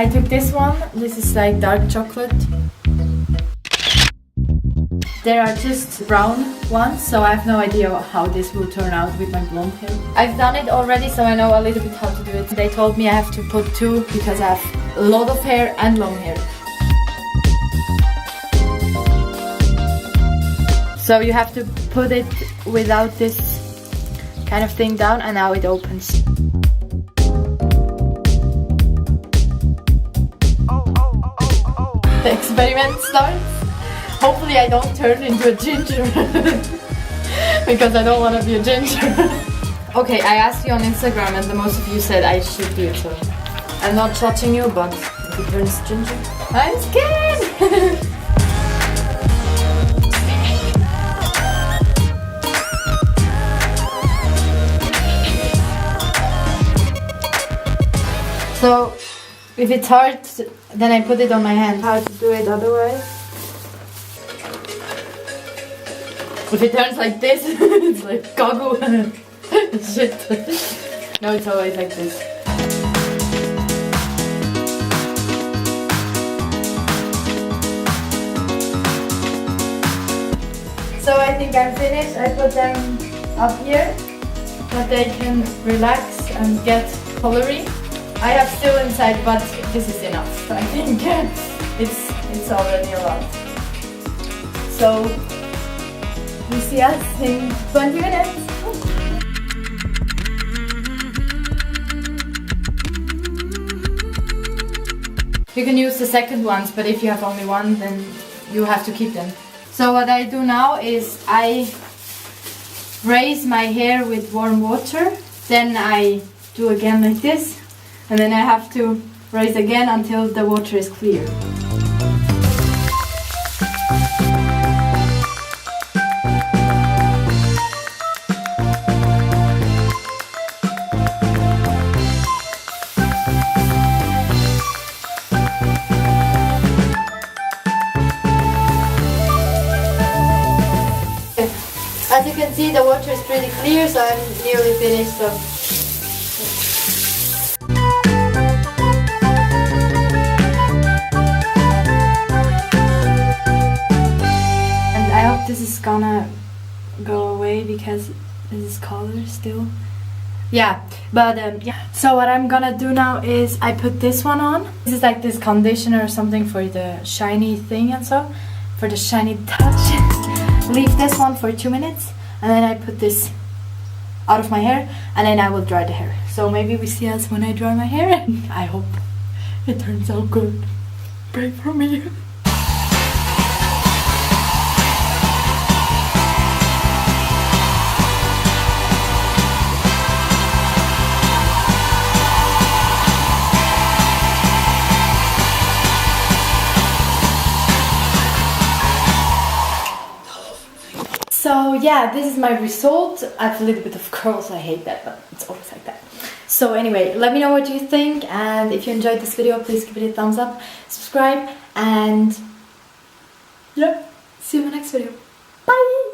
I took this one. This is like dark chocolate. There are just brown ones, so I have no idea how this will turn out with my blonde hair. I've done it already, so I know a little bit how to do it. They told me I have to put 2 because I have a lot of hair and long hair. So you have to put it without this kind of thing down, and now it opens. The experiment starts. Hopefully I don't turn into a ginger because I don't want to be a ginger. Okay, I asked you on Instagram and the most of you said I should do it, so I'm not judging you, but if it turns ginger, I'm scared! So, if it's hard, then I put it on my hand. How to do it otherwise? If it turns like this, it's like goggle. Shit. No, it's always like this. So I think I'm finished. I put them up here, that they can relax and get coloring. I have still inside, but this is enough. I think it's already a lot. So we see us in 20 minutes. You can use the second ones, but if you have only one, then you have to keep them. So what I do now is I raise my hair with warm water, then I do again like this, and then I have to raise again until the water is clear. As you can see, the water is pretty clear, so I'm nearly finished. So. And I hope this is gonna go away because this is color still. Yeah, but yeah. So what I'm gonna do now is I put this one on. This is like this conditioner or something for the shiny thing and so, for the shiny touch. Leave this one for 2 minutes, and then I put this out of my hair, and then I will dry the hair. So maybe we see us when I dry my hair. I hope it turns out good. Pray for me. So yeah, this is my result. I have a little bit of curls, I hate that, but it's always like that. So anyway, let me know what you think, and if you enjoyed this video, please give it a thumbs up, subscribe, and yeah, see you in the next video. Bye!